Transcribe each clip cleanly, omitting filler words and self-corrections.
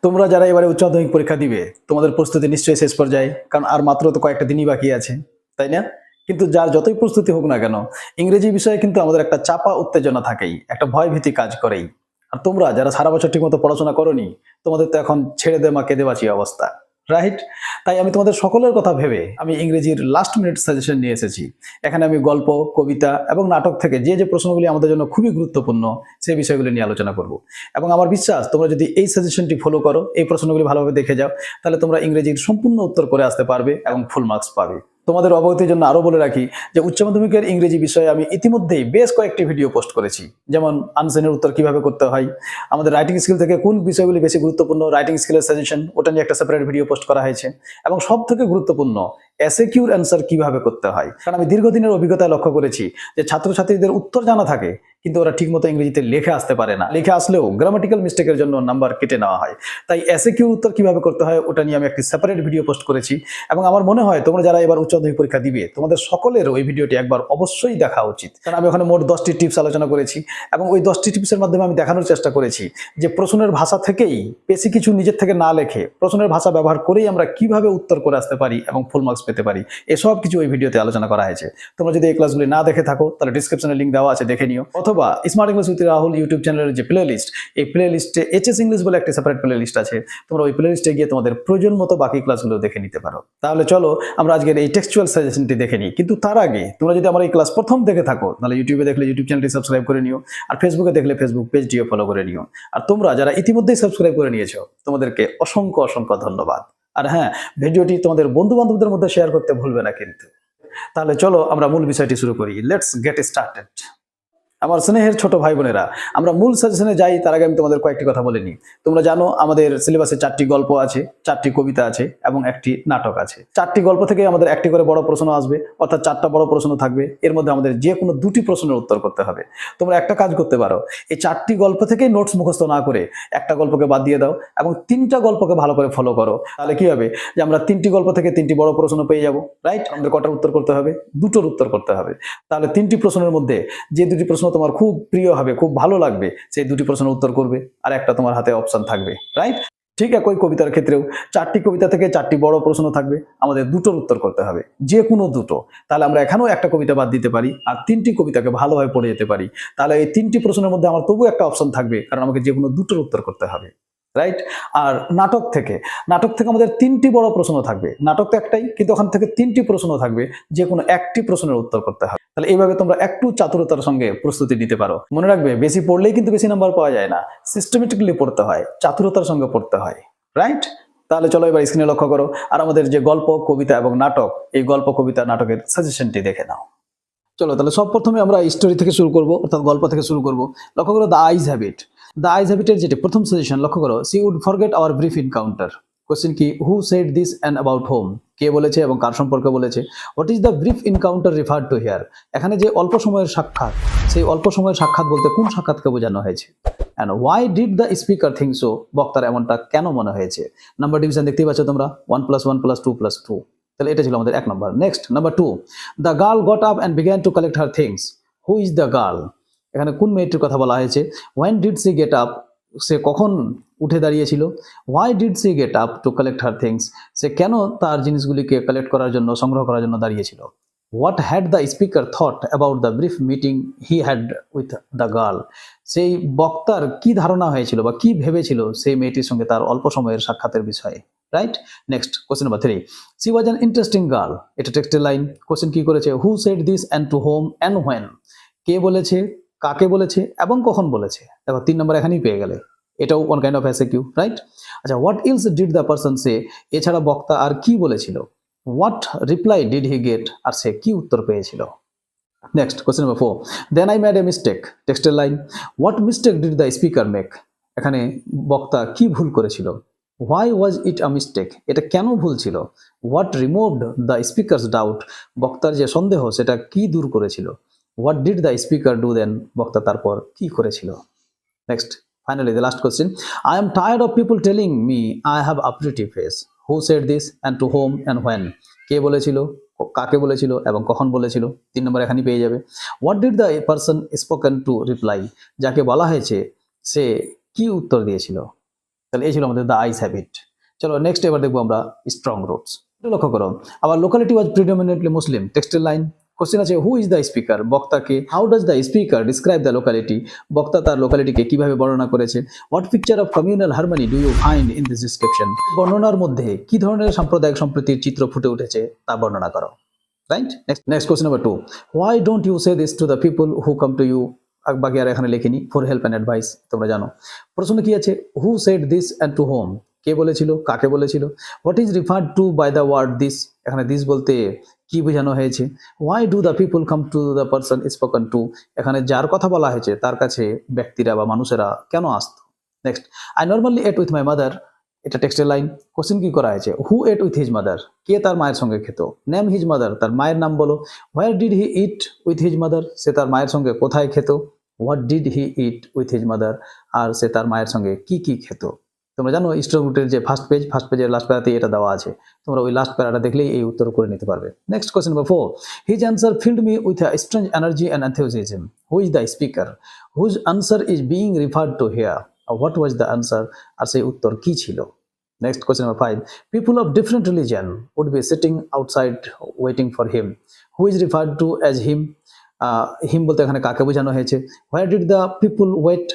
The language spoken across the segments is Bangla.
তোমরা যারা এবারে উচ্চ মাধ্যমিক পরীক্ষা দিবে তোমাদের প্রস্তুতি নিশ্চয়ই শেষ পর্যায়ে, কারণ আর মাত্র তো কয়েকটা দিনই বাকি আছে, তাই না? কিন্তু যার যতই প্রস্তুতি হোক না কেন, ইংরেজি বিষয়ে কিন্তু আমাদের একটা চাপা উত্তেজনা থাকেই, একটা ভয় ভীতি কাজ করেই। আর তোমরা যারা সারা বছর ঠিকমতো পড়াশোনা করোনি, তোমাদের তো এখন ছেড়ে দে মা কেঁদে বাঁচি অবস্থা, রাইট? তাই আমি তোমাদের সকলের কথা ভেবে আমি ইংরেজির লাস্ট মিনিট সাজেশন নিয়ে এসেছি। এখানে আমি গল্প, কবিতা এবং নাটক থেকে যে যে প্রশ্নগুলি আমাদের জন্য খুবই গুরুত্বপূর্ণ সেই বিষয়গুলি নিয়ে আলোচনা করব। এবং আমার বিশ্বাস তোমরা যদি এই সাজেশনটি ফলো করো, এই প্রশ্নগুলি ভালোভাবে দেখে যাও, তাহলে তোমরা ইংরেজির সম্পূর্ণ উত্তর করে আসতে পারবে এবং ফুল মার্কস পাবে। তোমাদের অবগতির জন্য আরো বলে রাখি যে উচ্চ মাধ্যমিকের ইংরেজি বিষয়ে আমি ইতিমধ্যেই বেশ কয়েকটি ভিডিও পোস্ট করেছি, যেমন আনসারের উত্তর কিভাবে করতে হয়, আমাদের রাইটিং স্কিল থেকে কোন বিষয়গুলি বেশি গুরুত্বপূর্ণ, রাইটিং স্কিলের সাজেশন, ওটা নিয়ে একটা সেপারেট ভিডিও পোস্ট করা হয়েছে, এবং সব থেকে গুরুত্বপূর্ণ এসএকিউর অ্যান্সার কিভাবে করতে হয়। কারণ আমি দীর্ঘদিনের অভিজ্ঞতায় লক্ষ্য করেছি যে ছাত্রছাত্রীদের উত্তর জানা থাকে কিন্তু ওরা ঠিকমতো ইংরেজিতে লেখে আসতে পারে না, লিখে আসলেও গ্রামাটিক্যাল মিস্টেকের জন্য নাম্বার কেটে নেওয়া হয়। তাই এসএকিউর উত্তর কিভাবে করতে হয় ওটা নিয়ে আমি একটি সেপারেট ভিডিও পোস্ট করেছি, এবং আমার মনে হয় তোমরা যারা এবার উচ্চ মাধ্যমিক পরীক্ষা দিবে তোমাদের সকলের ওই ভিডিওটি একবার অবশ্যই দেখা উচিত। কারণ আমি ওখানে মোট 10টি টিপস আলোচনা করেছি, এবং ওই 10টি টিপসের মাধ্যমে আমি দেখানোর চেষ্টা করেছি যে প্রশ্নের ভাষা থেকেই বেশি কিছু নিজের থেকে না লেখে প্রশ্নের ভাষা ব্যবহার করেই আমরা কিভাবে উত্তর করে আসতে পারি এবং ফুল মার্কস পেতে পারি। এসব কিছু ওই ভিডিওতে আলোচনা করা হয়েছে। তোমরা যদি এই ক্লাসগুলি না দেখে থাকো তাহলে ডিসক্রিপশনে লিঙ্ক দেওয়া আছে, দেখে নিও। অথবা smart English with Rahul YouTube চ্যানেলের যে প্লে লিস্ট, এই প্লে লিস্টে এইচএস ইংলিশ বলে একটা সেপারেট প্লে লিস্ট আছে, তোমরা ওই প্লে লিস্টে গিয়ে তোমাদের প্রয়োজন মতো বাকি ক্লাসগুলো দেখে নিতে পারো। তাহলে চলো আমরা আজকের এই টেক্সচুয়াল সাজেশনটি দেখে নিই। কিন্তু তার আগে তোমরা যদি আমার এই ক্লাস প্রথম দেখে থাকো তাহলে ইউটিউবে দেখলে ইউটিউব চ্যানেলটি সাবস্ক্রাইব করে নিও, আর ফেসবুকে দেখলে ফেসবুক পেজটিও ফলো করে নিও। আর তোমরা যারা ইতিমধ্যেই সাবস্ক্রাইব করে নিয়েছো তোমাদেরকে অসংখ্য অসংখ্য ধন্যবাদ। আর হ্যাঁ, ভিডিওটি তোমাদের বন্ধু বান্ধবদের মধ্যে শেয়ার করতে ভুলবে না কিন্তু। তাহলে চলো আমরা মূল বিষয়টি শুরু করি। Let's get started. আমার স্নেহের ছোট ভাই বোনেরা, আমরা মূল সাজেশনে যাই তার আগে আমি তোমাদের কয়েকটি কথা বলে নিই। তোমরা জানো আমাদের সিলেবাসে 4টি গল্প আছে, 4টি কবিতা আছে এবং একটি নাটক আছে। 4টি গল্প থেকে আমাদের একটি করে বড় প্রশ্ন আসবে, অর্থাৎ 4টা বড় প্রশ্ন থাকবে। এর মধ্যে আমাদের যে কোনো 2টি প্রশ্নের উত্তর করতে হবে। তোমরা একটা কাজ করতে পারো, এই 4টি গল্প থেকেই নোটস মুখস্থ না করে একটা গল্পকে বাদ দিয়ে দাও এবং 3টা গল্পকে ভালো করে ফলো করো। তাহলে কি হবে যে আমরা 3টি গল্প থেকে 3টি বড় প্রশ্ন পেয়ে যাব, রাইট? আমাদের কটার উত্তর করতে হবে? 2টোর উত্তর করতে হবে। তাহলে 3টি প্রশ্নের মধ্যে যে 2টি প্রশ্ন তোমার খুব প্রিয় হবে, খুব ভালো লাগবে, সেই 2টি প্রশ্নের উত্তর করবে, আর একটা তোমার হাতে অপশন থাকবে, রাইট? ঠিক একই কবিতার ক্ষেত্রেও 4টি কবিতা থেকে 4টি বড় প্রশ্ন থাকবে, আমাদের 2টোর উত্তর করতে হবে, যে কোনো 2টো। তাহলে আমরা এখানেও একটা কবিতা বাদ দিতে পারি আর 3টি কবিতাকে ভালোভাবে পড়ে যেতে পারি। তাহলে এই 3টি প্রশ্নের মধ্যে আমার তবু একটা অপশন থাকবে, কারণ আমাকে যে কোনো 2টোর উত্তর করতে হবে, রাইট? আর নাটক থেকে আমাদের 3টি বড় প্রশ্ন থাকবে। নাটক তো একটাই, কিন্তু ওখান থেকে 3টি প্রশ্ন থাকবে, যে কোনো একটি প্রশ্নের উত্তর করতে হবে। তাহলে এইভাবে তোমরা একটু চাতুরতার সঙ্গে প্রস্তুতি নিতে পারো। মনে রাখবে, বেশি পড়লেই কিন্তু বেশি নাম্বার পাওয়া যায় না, সিস্টেমেটিকলি পড়তে হয়, চাতুরতার সঙ্গে পড়তে হয়, রাইট? তাহলে চলো এবার স্ক্রিনে লক্ষ্য করো আর আমাদের যে গল্প, কবিতা এবং নাটক, এই গল্প, কবিতা, নাটকের সাজেশনটি দেখে নাও। চলো তাহলে সব প্রথমে আমরা স্টোরি থেকে শুরু করব, অর্থাৎ গল্প থেকে শুরু করব। লক্ষ্য করো the eyes habit. The eyes হ্যাবিটের যেটি প্রথম সাজেশন, লক্ষ্য করো, she would forget our brief encounter. Question কি? Who said this and about whom? কে বলেছে এবং কার সম্পর্কে বলেছে? What is the brief encounter referred to here? এখানে যে অল্প সময়ের সাক্ষাৎ, সেই অল্প সময়ের সাক্ষাৎ বলতে কোন সাক্ষাৎকে বোঝানো হয়েছে? And why did the speaker think so? বক্তার এমনটা কেন মনে হয়েছে? নাম্বার ডিভিশন দেখতেই পাচ্ছ তোমরা, 1 + 1 + 2 + 2। তাহলে এটা ছিল আমাদের 1 নম্বর। Next, number 2, the girl got up and began to collect her things. Who is the girl? এখানে কোন মেয়েটির কথা বলা হয়েছে? When did she get up? সে কখন উঠে দাঁড়িয়েছিল? Why did she get up to collect her things? সে কেন তার জিনিসগুলিকে কালেক্ট করার জন্য, সংগ্রহ করার জন্য দাঁড়িয়েছিল? What had the speaker thought about the brief meeting he had with the girl? সেই বক্তার কি ধারণা হয়েছিল বা কি ভেবেছিল সেই মেয়েটির সঙ্গে তার অল্প সময়ের সাক্ষাতের বিষয়ে, right? Next, question number 3, she was an interesting girl. এটা টেক্সটের লাইন। কোশ্চেন কি করেছে? Who said this and to whom and when? কে বলেছে, কাকে বলেছে এবং কখন বলেছে? দেখো 3 নম্বর এখানেই পেয়ে গেলে। এটাও one kind of SAQ, right? আচ্ছা, what else did the person say? এছাড়া বক্তা আর কি বলেছিল? What reply did he get? আর সে কি উত্তর পেয়েছিল? Next, question number 4, then I made a mistake. টেক্সটের line. What mistake did the speaker make? এখানে বক্তা কি ভুল করেছিল? Why was it a mistake? এটা কেন ভুল ছিল? What removed the speaker's doubt? বক্তার যে সন্দেহ সেটা কি দূর করেছিল? What did the speaker do then? বক্তা তারপর কি করেছিল? Next, finally the last question, I am tired of people telling me I have a pretty face. Who said this and to whom and when? কে বলেছিল, কাকে বলেছিল এবং কখন বলেছিল? 3 নম্বর এখানেই পেয়ে যাবে। What did the person spoken to reply? যাকে বলা হয়েছে সে কি উত্তর দিয়েছিল? তাহলে এই ছিল আমাদের দ্য আইস হ্যাবিট। চলো নেক্সট এবার দেখবো আমরা স্ট্রং রুটস। লক্ষ্য করো, আবার লোকালিটি ওয়াজ প্রিডমিনেন্টলি মুসলিম। টেক্সটের লাইন কোশ্চেন আছে, হু ইজ দ্য স্পিকার? বক্তাকে। How does the speaker describe the locality? বক্তা তার লোকালিটিকে কিভাবে বর্ণনা করেছে? What picture of communal harmony do you find in this description? বর্ণনার মধ্যে কি ধরনের সাম্প্রদায়িক সম্প্রীতির চিত্র ফুটে উঠেছে তা বর্ণনা করো। Right. Next question number 2, why don't you say this to the people who come to you? বাকি আর এখানে লেখিনি, ফর হেল্প অ্যান্ড অ্যাডভাইস, তোমরা জানো। প্রশ্ন কি আছে, who said this and to whom? কে বলেছিল, কাকে বলেছিল? What is referred to by the word this? এখানে দিস বলতে কি বোঝানো হয়েছে? Why do the people come to the person spoken to? এখানে যার কথা বলা হয়েছে তার কাছে ব্যক্তিরা বা মানুষেরা কেন আসতো? Next, I normally at with my mother. এটা টেক্সটের লাইন। কোশ্চেন কি করা হয়েছে, হু এট উইথ হিজ মাদার? কে তার মায়ের সঙ্গে খেত? নেম হিজ মাদার, তার মায়ের নাম বলো। Where did he eat with his mother? সে তার মায়ের সঙ্গে কোথায় খেত? What did he eat with his mother? আর সে তার মায়ের সঙ্গে কি কি খেত? তোমরা জানো স্ট্রং রুটের যে ফার্স্ট পেজের লাস্ট প্যারাতেই এটা দেওয়া আছে, তোমরা ওই লাস্ট প্যারাটা দেখলেই এই উত্তর করে নিতে পারবে। Next question number 4, his answer filled me with a strange energy and enthusiasm. Who is the speaker? Whose answer is being referred to here? What was the answer? আর সেই উত্তর কি ছিল? Next question number 5. People of different religion would be sitting outside waiting for him. Who is referred to as him? Him বলতে এখানে কাকে বোঝানো হয়েছে? Where did the people wait?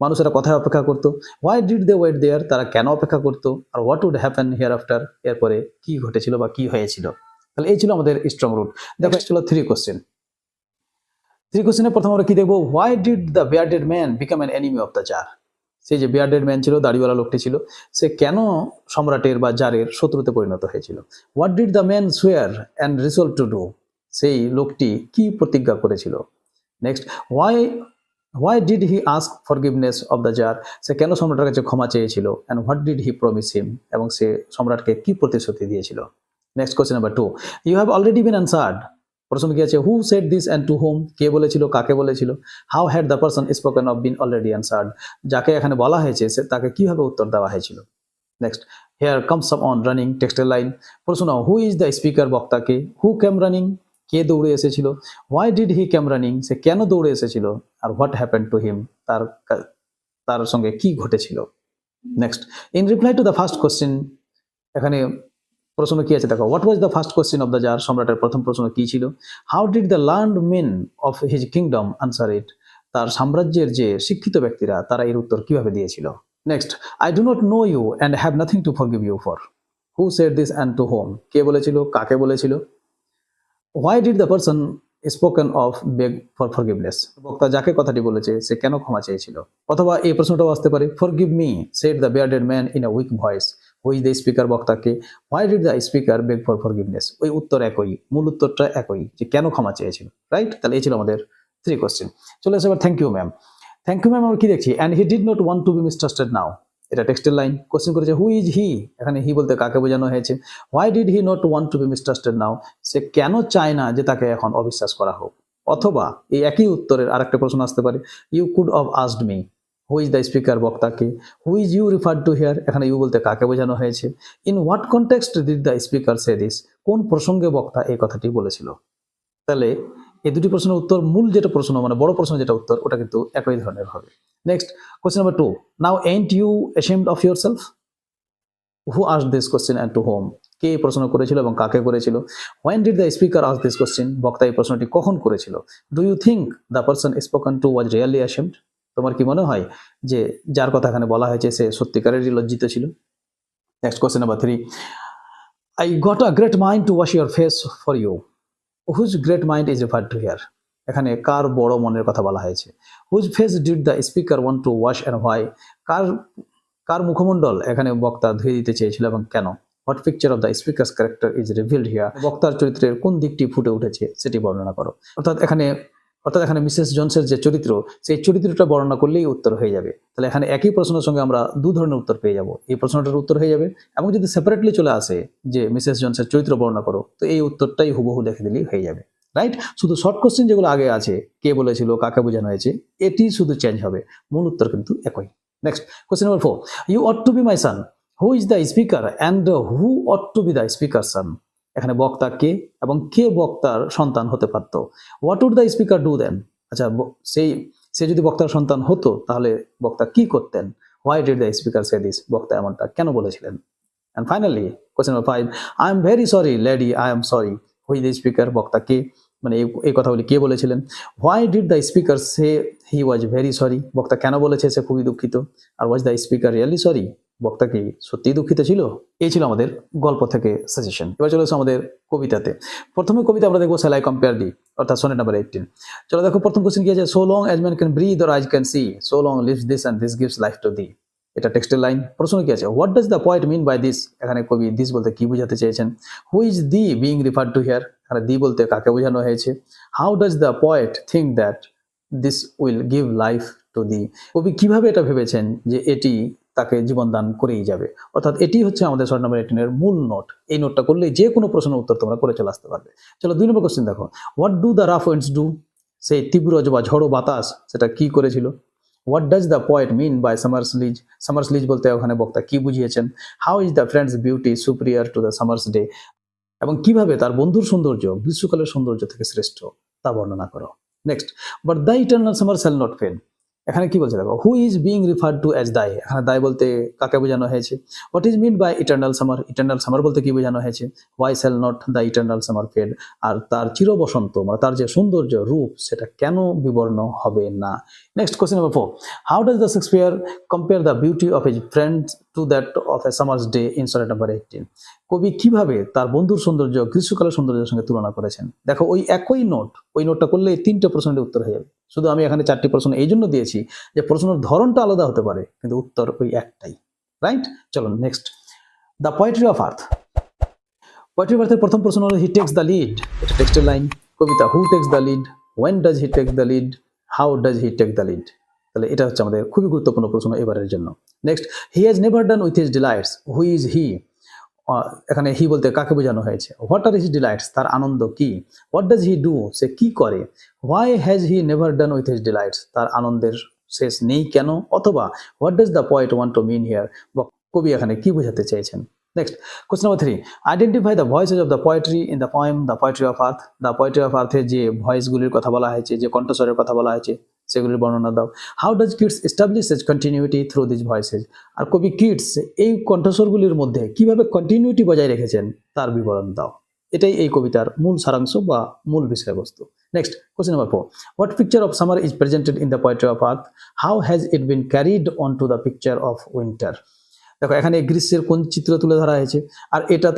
মানুষেরা কোথায় অপেক্ষা করতো? Why did they wait there? তারা কেন অপেক্ষা করতো? আর what would happen hereafter? এরপরে কি ঘটেছিল বা কি হয়েছিল? তাহলে এই ছিল আমাদের স্ট্রং রুট। দেখো ছিল 3 কোশ্চেন। 3 কোশ্চেনে প্রথম আমরা কি দেখবো, Why did the bearded man become an enemy of the Tsar? সেই যে বিয়ার্ডেড ম্যান ছিল, দাড়িওয়ালা লোকটি ছিল, সে কেন সম্রাটের বা জারের শত্রুতে পরিণত হয়েছিল? What did the man swear and resolve to do? সেই লোকটি কি প্রতিজ্ঞা করেছিল? Next, why did he ask forgiveness of the tsar? সে কেন সম্রাটের কাছে ক্ষমা চেয়েছিল? And what did he promise him? এবং সে সম্রাটকে কি প্রতিশ্রুতি দিয়েছিল? Next question number 2, you have already been answered. প্রশ্ন কি আছে, who said this and to whom? কে বলেছিল, কাকে বলেছিল? How had the person spoken of bin already answered? যাকে এখানে বলা হয়েছে সে তাকে কিভাবে উত্তর দেওয়া হয়েছিল? Next, hair comes some on running. টেক্সটের লাইন। প্রশ্ন, হু ইজ দ্য স্পিকার? বক্তাকে। হু কেম রানিং? কে দৌড়ে এসেছিল? Why did he came running? সে কেন দৌড়ে এসেছিল? আর হোয়াট হ্যাপেন টু হিম? তার সঙ্গে কি ঘটেছিল? Next, in reply to the first question, এখানে প্রশ্ন কি আছে দেখো, what was the first question of the tsar? সম্রাটের প্রথম প্রশ্ন কি ছিল? How did the learned men of his kingdom answer it? তার সাম্রাজ্যের যে শিক্ষিত ব্যক্তিরা তারা এর উত্তর কিভাবে দিয়েছিল? Next, I do not know you and have nothing to forgive you for. Who said this and to whom? কে বলেছিল, কাকে বলেছিল? Why did the person spoken of beg for forgiveness? বক্তা যাকে কথাটি বলেছে সে কেন ক্ষমা চেয়েছিল? অথবা এই প্রশ্নটাও আসতে পারে, forgive me said the bearded man in a weak voice. Who is the speaker? বক্তাকে। Why did the speaker beg for forgiveness? ওই উত্তর একই, মূল উত্তরটা একই, যে কেন ক্ষমা চেয়েছিল। রাইট। তাহলে এই ছিল আমাদের 3 কোশ্চেন। চলে আসে এবার thank you ma'am. Thank you ma'am আমরা কি দেখছি, and he did not want to be mistrusted now. এটা টেক্সটের লাইন। কোশ্চেন করেছে, হু ইজ হি? এখানে হি বলতে কাকে বোঝানো হয়েছে? Why did he not want to be mistrusted now? সে কেন চায় না যে তাকে এখন অবিশ্বাস করা হোক? অথবা এই একই উত্তরের আরেকটা প্রশ্ন আসতে পারে, you could have asked me. Who is the speaker? বক্তাকে। Who is you referred to here? এখানে ইউ বলতে কাকে বোঝানো হয়েছে? In what context did the speaker say this? কোন প্রসঙ্গে বক্তা এই কথাটি বলেছিল? তাহলে এই দুটি প্রশ্নের উত্তর, মূল যেটা প্রশ্ন মানে বড় প্রশ্ন যেটা উত্তর, ওটা কিন্তু একই ধরনের হবে। Next question number 2, now aren't you ashamed of yourself? Who asked this question and to whom? কে এই প্রশ্ন করেছিল এবং কাকে করেছিল? When did the speaker ask this question? বক্তা এই প্রশ্নটি কখন করেছিল? Do you think the person spoken to was really ashamed? তোমার কি মনে হয় যে যার কথা এখানে বলা হয়েছে সে সত্যিকারেরই লজ্জিত ছিল? Next question number 3, I got a great mind to wash your face for you. Whose great mind is referred to here? এখানে কার বড় মনের কথা বলা হয়েছে? Whose face did the speaker want to wash and why? কার মুখমণ্ডল এখানে বক্তা ধুয়ে দিতে চেয়েছিল এবং কেন? What picture of the speaker's character is revealed here? বক্তার চরিত্রের কোন দিকটি ফুটে উঠেছে সেটি বর্ণনা করো। অর্থাৎ এখানে মিসেস জনসের যে চরিত্র, সেই চরিত্রটা বর্ণনা করলেই উত্তর হয়ে যাবে। তাহলে এখানে একই প্রশ্নের সঙ্গে আমরা 2 ধরনের উত্তর পেয়ে যাব। এই প্রশ্নটার উত্তর হয়ে যাবে, এবং যদি সেপারেটলি চলে আসে যে মিসেস জনসের চরিত্র বর্ণনা করো, তো এই উত্তরটাই হুবহু লিখে দিলেই হয়ে যাবে। রাইট। শুধু শর্ট কোশ্চেন যেগুলো আগে আছে, কে বলেছিল, কাকে বোঝানো হয়েছে, এটি শুধু চেঞ্জ হবে, মূল উত্তর কিন্তু একই। Next question number 4, you ought to be my son. Who is the speaker and who ought to be the speaker son? এখানে বক্তা কে এবং কে বক্তার সন্তান হতে পারত? What would the speaker do then? আচ্ছা, সে যদি বক্তার সন্তান হতো তাহলে বক্তা কি করতেন? Why did the speaker say this, বক্তা এমনটা কেন বলেছিলেন। And finally question number 5, I am very sorry lady, I am sorry, who's the speaker, বক্তা কে, মানে এই কথাগুলি কে বলেছিলেন। Why did the speaker say he was very sorry, বক্তা কেন বলেছে সে খুবই দুঃখিত। আর was the speaker really sorry, বক্তা কি সত্যিই দুঃখিত ছিল। এই ছিল আমাদের গল্প থেকে সাজেশন। এবার চলে এসো আমাদের কবিতাতে। প্রথমে কবিতা আমরা দেখবো সেলাই কম্পেয়ার দি, অর্থাৎ সোনেট নাম্বার 18। চলো দেখো প্রথম কোশ্চেন কি আছে, so long as man can breathe or eyes can see, so long lives this and this gives life to thee. এটা টেক্সটের লাইন। প্রশ্ন কি আছে, what does the poet mean by this, এখানে কবি দিস বলতে কি বোঝাতে চেয়েছেন। Who is thee being referred to here, এখানে দি বলতে কাকে বোঝানো হয়েছে। How does the poet think that this will give life to thee, কবি কিভাবে এটা ভেবেছেন যে এটি তাকে জীবন দান করেই যাবে। অর্থাৎ এটি হচ্ছে আমাদের শর্ট নাম্বার 18 এর মূল নোট। এই নোটটা করলে যে কোনো প্রশ্নের উত্তর তোমরা করে চলে আসতে পারবে। চলো 2 নম্বর কোশ্চেন দেখো, what do the rough winds do, সেই তীব্র বা ঝড়ো বাতাস সেটা কি করেছিল। What does the poet mean by summer's lease, summer's lease বলতে ওখানে বক্তা কি বুঝিয়েছেন। How is the friend's beauty superior to the summer's day, এবং কিভাবে তার বন্ধুর সৌন্দর্য গ্রীষ্মকালের সৌন্দর্য থেকে শ্রেষ্ঠ তা বর্ণনা করো। Next, but the eternal summer shall not fade, এখানে কি বলছে দেখো, who is being referred to as thy, এখানে দাই বলতে কাকে বোঝানো হয়েছে। What is mean by eternal summer, eternal summer বলতে কি বোঝানো হয়েছে। Why shall not the eternal summer fade, আর তার চির বসন্ত মানে তার যে সৌন্দর্য রূপ সেটা কেন বিবর্ণ হবে না। Next question number 4, how does the Shakespeare compare the beauty of his friends to that of a summer's day in sonnet number 18, কবি কিভাবে তার বন্ধুর সৌন্দর্য গ্রীষ্মকালের সৌন্দর্যের সঙ্গে তুলনা করেছেন। দেখো ওই একই নোট, ওই নোটটা করলে 3টে প্রশ্নের উত্তর হয়ে যাবে। শুধু আমি এখানে 4টি প্রশ্ন এই জন্য দিয়েছি যে প্রশ্নের ধরনটা আলাদা হতে পারে কিন্তু উত্তর ওই একটাই, রাইট। চলো next, the poetry of earth, poetry of আর্থের প্রথম প্রশ্ন হলো হি টেক্স দ্য লিড, এটা টেক্সটের লাইন। কবিতা, who takes the lead, when does he take the lead, how does he take the lead. তাহলে এটা হচ্ছে আমাদের খুবই গুরুত্বপূর্ণ প্রশ্ন এবারের জন্য। Next, he has never done with his delights, who is he, এখানে হি বলতে কাকে বোঝানো হয়েছে। হোয়াট আর হিজ ডিলাইটস, তার আনন্দ কি। হোয়াট ডাজ হি ডু, সে কি করে। Why has he never done with his delights, তার আনন্দের শেষ নেই কেন। অথবা what does the poet want to mean here, কবি এখানে কি বোঝাতে চেয়েছেন। Next question number 3, identify the voices of the poetry in the poem the poetry of earth, the poetry of আর্থে যে ভয়েসগুলির কথা বলা হয়েছে, যে কণ্ঠস্বরের কথা বলা হয়েছে সেগুলির বর্ণনা দাও। How does Keats establish continuity through this voices, আর কবি কিটস এই কণ্ঠস্বরগুলির মধ্যে কিভাবে কন্টিনিউটি বজায় রেখেছেন তার বিবরণ দাও। এটাই এই কবিতার মূল সারাংশ বা মূল বিষয়বস্তু। Next question number 4, what picture of summer is presented in the poetry of earth, how has it been carried on to the picture of winter. দেখো এখানে গ্রীষ্মের কোন চিত্র তুলে ধরা হয়েছে, আর এটা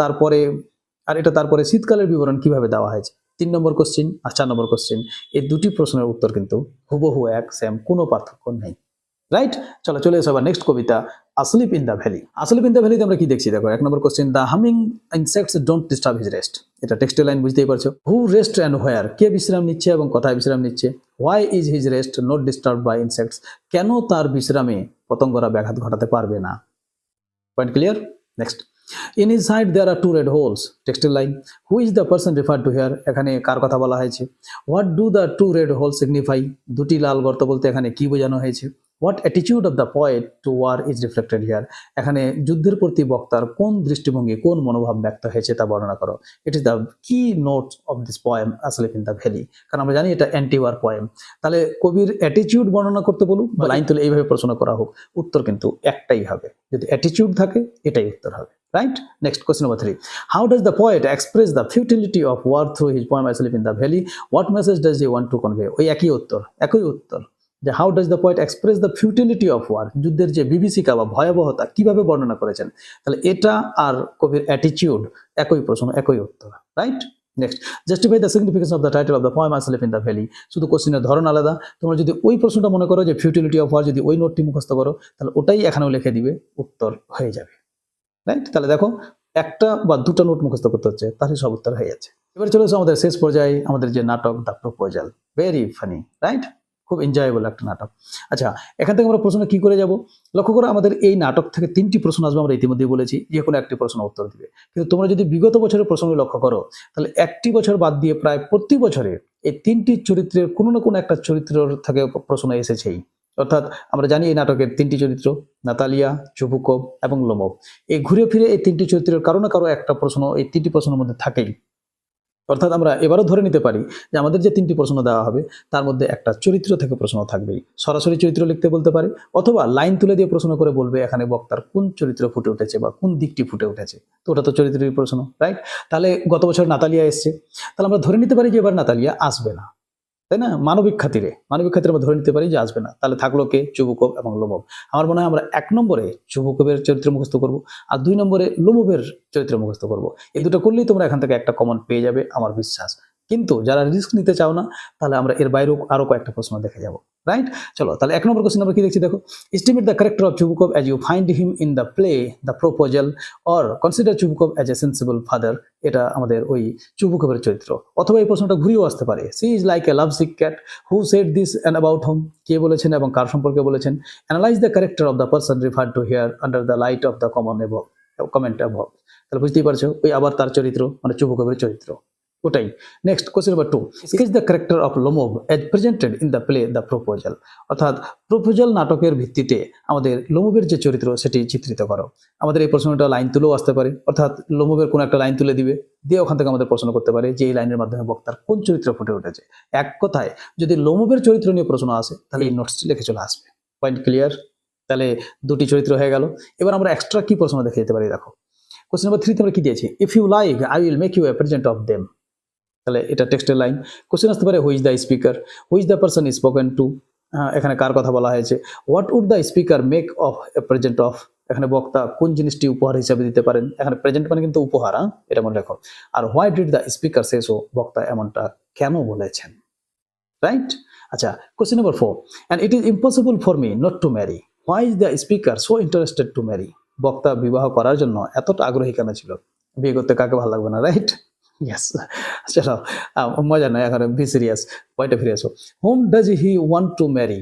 তারপরে শীতকালের বিবরণ কিভাবে দেওয়া হয়েছে। 3 নম্বর কোশ্চেন আর 4 নম্বর কোশ্চেন, এই দুটি প্রশ্নের উত্তর কিন্তু হুবহু এক, সেম, কোনো পার্থক্য নেই, রাইট। চলে এসো আবার নেক্সট কবিতা, asleep in the valley. Asleep in the ভ্যালিতে আমরা কি দেখছি দেখো, 1 number question, the humming insects don't disturb his rest, এটা টেক্সটের লাইন বুঝতেই পারছো। হু রেস্ট অ্যান্ড হোয়ার, কে বিশ্রাম নিচ্ছে এবং কোথায় বিশ্রাম নিচ্ছে। Why is his rest not disturb by insects, কেন তার বিশ্রামে পতঙ্গরা ব্যাঘাত ঘটাতে পারবে না। Point clear. Next, in his side there are 2 red holes, টেক্সটের line. Who is the person refer to here, এখানে কার কথা বলা হয়েছে। What do the 2 red holes signify, দুটি লাল গর্ত বলতে এখানে কি বোঝানো হয়েছে। What attitude of the poet to war is reflected here, এখানে যুদ্ধের প্রতি বক্তার কোন দৃষ্টিভঙ্গি কোন মনোভাব ব্যক্ত হয়েছে তা বর্ণনা করো। ইট ইজ দ্য কি notes of this poem asleep in the valley, কারণ আমরা জানি এটা অ্যান্টি ওয়ার পোয়েম। তাহলে কবির অ্যাটিটিউড বর্ণনা করতে বলুক বা লাইন তুলে এইভাবে প্রশ্ন করা হোক, উত্তর কিন্তু একটাই হবে, যদি অ্যাটিটিউড থাকে এটাই উত্তর হবে, right. Next question number 3, how does the poet express the futility of war through his poem asleep in the valley, what message does he want to convey. ওই একই উত্তর যে how does the poet express the futility of war, যুদ্ধের যে বিভীষিকা বা ভয়াবহতা কিভাবে বর্ণনা করেছেন। তাহলে এটা আর কবির অ্যাটিটিউড একই প্রশ্ন একই উত্তর, right. Next, justify the significance of the title of the poem asleep in the valley, শুধু কোশ্চেনের ধরন আলাদা। তোমরা যদি ওই প্রশ্নটা মনে করো যে ফিউটিলিটি অফ ওয়ার, যদি ওই নোটটি মুখস্থ করো তাহলে ওটাই এখানেও লিখে দিবে, উত্তর হয়ে যাবে, রাইট। তাহলে দেখো একটা বা দুটো নোট মুখস্থ করতে হচ্ছে, তাহলে সব উত্তর হয়ে যাচ্ছে। এবার চলে এসো আমাদের শেষ পর্যায়ে, আমাদের যে নাটক the proposal, very funny, right, খুব এনজয়েবল একটা নাটক। আচ্ছা, এখান থেকে আমরা প্রশ্ন কি করে যাব, লক্ষ্য করো আমাদের এই নাটক থেকে 3টি প্রশ্ন আসবে, আমরা ইতিমধ্যেই বলেছি যে কোনো একটি প্রশ্ন উত্তর দিবে। কিন্তু তোমরা যদি বিগত বছরের প্রশ্নগুলো লক্ষ্য করো তাহলে একটি বছর বাদ দিয়ে প্রায় প্রতি বছরে এই 3টি চরিত্রের কোনো না কোনো একটা চরিত্রের থেকে প্রশ্ন এসেছেই। অর্থাৎ আমরা জানি এই নাটকের 3টি চরিত্র, নাতালিয়া, চুবুকভ এবং লোমভ। এই ঘুরে ফিরে এই 3টি চরিত্রের কারো না কারো একটা প্রশ্ন এই 3টি প্রশ্নের মধ্যে থাকেই। অর্থাৎ আমরা এবারও ধরে নিতে পারি যে আমাদের যে 3টি প্রশ্ন দেওয়া হবে তার মধ্যে একটা চরিত্র থেকে প্রশ্ন থাকবেই। সরাসরি চরিত্র লিখতে বলতে পারে, অথবা লাইন তুলে দিয়ে প্রশ্ন করে বলবে এখানে বক্তার কোন চরিত্র ফুটে উঠেছে বা কোন দিকটি ফুটে উঠেছে। তো ওটা তো চরিত্রের প্রশ্ন, রাইট? তাহলে গত বছর নাতালিয়া এসছে, তাহলে আমরা ধরে নিতে পারি যে এবার নাতালিয়া আসবে না, তাই না? মানবিক খাতিরে আমরা ধরে নিতে পারি যে আসবে না। তাহলে থাকলো কে? চুবুকভ এবং লোমভ। আমার মনে হয় আমরা 1 নম্বরে চুবুকভের চরিত্র মুখস্থ করব, আর 2 নম্বরে লোমভের চরিত্র মুখস্থ করব। এই দুটো করলেই তোমরা এখান থেকে একটা কমন পেয়ে যাবে আমার বিশ্বাস। কিন্তু যারা রিস্ক নিতে চাও না, তাহলে আমরা এর বাইরেও আরো কয়েকটা প্রশ্ন দেখে যাব, রাইট? চলো তাহলে 1 নম্বর কোশ্চেন আমরা কি দেখছি দেখো। Estimate the character of Chubukov as you find him in the play the proposal, or consider Chubukov as a sensible father. এটা আমাদের ওই চুবুকভের চরিত্র। অথবা এই প্রশ্নটা ঘুরিয়েও আসতে পারে, she is like a lovesick cat, who said this and about whom. কে বলেছেন এবং কার সম্পর্কে বলেছেন। Analyse the character of the person referred to here under the light of the comment above. তাহলে বুঝতেই পারছো ওই আবার তার চরিত্র মানে চুবুকভের চরিত্র ওটাই। Next question number 2, sketch the character of Lomov as presented in the play the proposal. অর্থাৎ প্রপোজাল নাটকের ভিত্তিতে আমাদের লোমভের যে চরিত্র সেটি চিত্রিত করো। আমাদের এই প্রশ্নটা লাইন তুলেও আসতে পারে, অর্থাৎ লোমভের কোনো একটা লাইন তুলে দিবে, দিয়ে ওখান থেকে আমাদের প্রশ্ন করতে পারে যে এই লাইনের মাধ্যমে বক্তার কোন চরিত্র ফুটে উঠেছে। এক কথায় যদি লোমভের চরিত্র নিয়ে প্রশ্ন আসে তাহলে এই নোটসটি লিখে চলে আসবে। Point clear? তাহলে 2টি চরিত্র হয়ে গেল। এবার আমরা এক্সট্রা কি প্রশ্ন দেখে যেতে পারি দেখো। কোশ্চেন নাম্বার 3 তে আমরা কি দিয়েছি, if you like I will make you a present of them. তাহলে এটা টেক্সটের লাইন। কোশ্চেন আসতে পারে who is the speaker, who is the person spoken to. এখানে কার কথা বলা হয়েছে। What would the speaker make of a present of, এখানে বক্তা কোন জিনিসটি উপহার হিসাবে দিতে পারেন। এখানে প্রেজেন্ট মানে কিন্তু উপহার, এটা মনে রাখো। আর why did the speaker say so, বক্তা এমনটা কেন বলেছেন, রাইট? আচ্ছা, question number 4, and it is impossible for me not to marry, why is the speaker so interested to marry. বক্তা বিবাহ করার জন্য এতটা আগ্রহী কেন ছিল? বিয়ে করতে কাকে ভালো লাগবে না, রাইট? ইয়েস। চলো মজা নয়, এখন বি সিরিয়াস, পয়েন্টে ফিরে আসো। Whom does he want to marry,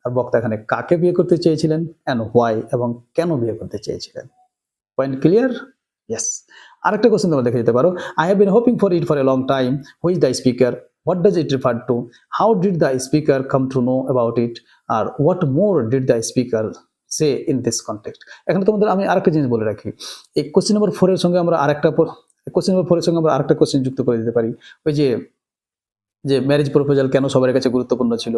আর বক্তা এখানে কাকে বিয়ে করতে চেয়েছিলেন, অ্যান্ড হোয়াই, এবং কেন বিয়ে করতে চেয়েছিলেন। Point clear? ইয়েস। আরেকটা কোশ্চেন তোমরা দেখে যেতে পারো, I have been hoping for it for a long time, who is the speaker, what does it refer to, how did the speaker come to know about it, আর what more did the speaker say in this context. এখানে তোমাদের আমি আরেকটা জিনিস বলে রাখি, এই কোশ্চেন নাম্বার 4 এর সঙ্গে আমরা আরেকটা কোশ্চেন যুক্ত করে দিতে পারি। ওই যে ম্যারেজ প্রপোজাল কেন সবার কাছে গুরুত্বপূর্ণ ছিল,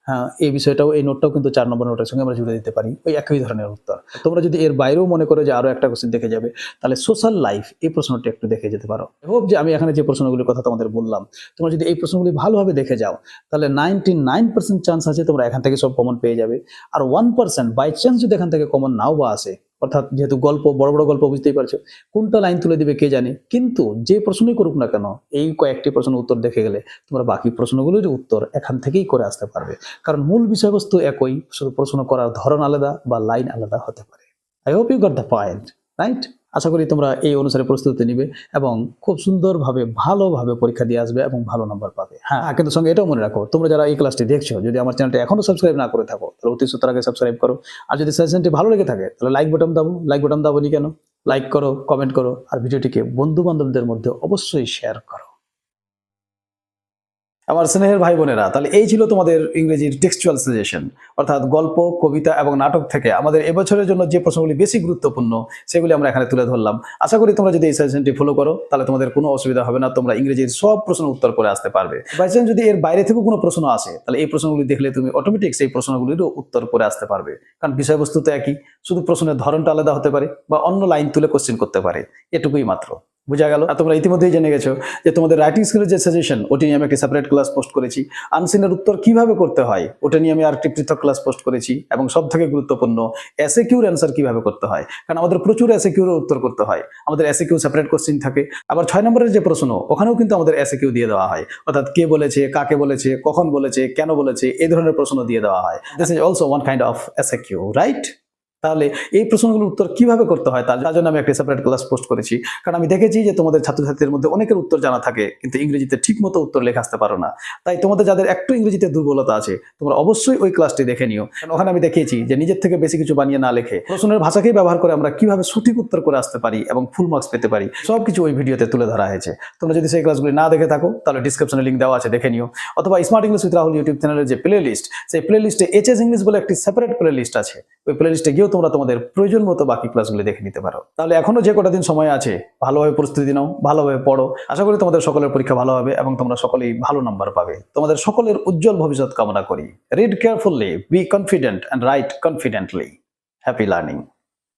হ্যাঁ এই বিষয়টাও, এই নোটটাও কিন্তু 4 নম্বর নোটের সঙ্গে আমরা জুড়ে দিতে পারি, ওই একই ধরনের উত্তর। তোমরা যদি এর বাইরেও মনে করো যে আরো একটা কোশ্চেন দেখে যাবে, তাহলে সোশ্যাল লাইফ এই প্রশ্নটি একটু দেখে যেতে পারো। হোপ যে আমি এখানে যে প্রশ্নগুলির কথা তোমাদের বললাম, তোমরা যদি এই প্রশ্নগুলি ভালোভাবে দেখে যাও, তাহলে 99% চান্স আছে তোমরা এখান থেকে সব কমন পেয়ে যাবে। আর 1% বাই চান্স যদি এখান থেকে কমন নাও বা আসে, অর্থাৎ যেহেতু গল্প, বড় বড় গল্প, বুঝতেই পারছো কোনটা লাইন তুলে দিবে কে জানে, কিন্তু যে প্রশ্নই করুক না কেন এই কয়েকটি প্রশ্ন উত্তর দেখে গেলে তোমরা বাকি প্রশ্নগুলোর উত্তর এখান থেকেই করে আসতে পারবে। কারণ মূল বিষয়বস্তু একই, শুধু প্রশ্ন করার ধরন আলাদা বা লাইন আলাদা হতে পারে। I hope you got the point, right? আশা করি তোমরা এই অনুসারে প্রস্তুতি নিবে এবং খুব সুন্দরভাবে ভালোভাবে পরীক্ষা দিয়ে আসবে এবং ভালো নম্বর পাবে। হ্যাঁ, কিন্তু সঙ্গে এটাও মনে রাখো, তোমরা যারা এই ক্লাসটি দেখছো, যদি আমার চ্যানেলটি এখনো সাবস্ক্রাইব না করে থাকো তাহলে অতি সত্তর আগে সাবস্ক্রাইব করো। আর যদি সাজেশনটি ভালো লেগে থাকে তাহলে লাইক বাটন দাবোনি কেন, লাইক করো, কমেন্ট করো, আর ভিডিওটিকে বন্ধু বান্ধবদের মধ্যে অবশ্যই শেয়ার করো। আমার স্নেহের ভাই বোনেরা, তাহলে এই ছিল তোমাদের ইংরেজির টেক্সচুয়াল সাজেশন, অর্থাৎ গল্প, কবিতা এবং নাটক থেকে আমাদের এবছরের জন্য যে প্রশ্নগুলি বেশি গুরুত্বপূর্ণ সেগুলি আমরা এখানে তুলে ধরলাম। আশা করি তোমরা যদি এই সাজেশনটি ফলো করো তাহলে তোমাদের কোনো অসুবিধা হবে না, তোমরা ইংরেজির সব প্রশ্ন উত্তর করে আসতে পারবে। বাই চান্স যদি এর বাইরে থেকে কোনো প্রশ্ন আসে তাহলে এই প্রশ্নগুলি দেখলে তুমি অটোমেটিক সেই প্রশ্নগুলিরও উত্তর করে আসতে পারবে, কারণ বিষয়বস্তু তো একই, শুধু প্রশ্নের ধরনটা আলাদা হতে পারে বা অন্য লাইন তুলে কোশ্চেন করতে পারে, এটুকুই মাত্র। বুঝা গেল? আর তোমরা ইতিমধ্যেই জেনে গেছো যে তোমাদের রাইটিং স্কিলের যে সাজেশন ওটি নিয়ে আমি একটা সেপারেট ক্লাস পোস্ট করেছি। আনসিনের উত্তর কিভাবে করতে হয় ওটা নিয়ে আমি আরেকটি পৃথক ক্লাস পোস্ট করেছি, এবং সব থেকে গুরুত্বপূর্ণ এসএকিউর অ্যান্সার কিভাবে করতে হয়, কারণ আমাদের প্রচুর এসএকিউর উত্তর করতে হয়। আমাদের এসএকিউ সেপারেট কোশ্চেন থাকে, আবার 6 নম্বরের যে প্রশ্ন ওখানেও কিন্তু আমাদের এসএকিউ দিয়ে দেওয়া হয়, অর্থাৎ কে বলেছে, কাকে বলেছে, কখন বলেছে, কেন বলেছে, এই ধরনের প্রশ্ন দিয়ে দেওয়া হয়। This is also one kind of SAQ, right? তাহলে এই প্রশ্নগুলোর উত্তর কিভাবে করতে হয় তার জন্য আমি একটা সেপারেট ক্লাস পোস্ট করেছি, কারণ আমি দেখেছি যে তোমাদের ছাত্রছাত্রীদের মধ্যে অনেকের উত্তর জানা থাকে কিন্তু ইংরেজিতে ঠিক মতো উত্তর লেখা আসতে পারো না। তাই তোমাদের যাদের একটু ইংরেজিতে দুর্বলতা আছে তোমরা অবশ্যই ওই ক্লাসটি দেখে নিও, কারণ ওখানে আমি দেখিয়েছি যে নিজের থেকে বেশি কিছু বানিয়ে না লেখে প্রশ্নের ভাষাকেই ব্যবহার করে আমরা কিভাবে সঠিক উত্তর করে আসতে পারি এবং ফুল মার্কস পেতে পারি, সবকিছু ওই ভিডিওতে তুলে ধরা হয়েছে। তোমরা যদি সেই ক্লাসগুলি না দেখে থাকো তাহলে ডিসক্রিপশনে লিঙ্ক দেওয়া আছে, দেখে নিও। অথবা smart English with Rahul YouTube চ্যানেলের যে প্লে লিস্ট, সেই প্লে লিস্টে এইচএস ইংলিশ বলে একটি সেপারেট প্লে লিস্ট আছে, ওই প্লে লিস্টে গিয়েও তোমরা তোমাদের প্রয়োজন মতো বাকি ক্লাসগুলো দেখে নিতে পারো। তাহলে এখনো যে কটা দিন সময় আছে ভালোভাবে প্রস্তুতি নাও, ভালোভাবে পড়ো। আশা করি তোমাদের সকলের পরীক্ষা ভালো হবে এবং তোমরা সকলেই ভালো নাম্বার পাবে। তোমাদের সকলের উজ্জ্বল ভবিষ্যৎ কামনা করি। Read carefully, be confident and right confidently. Happy learning.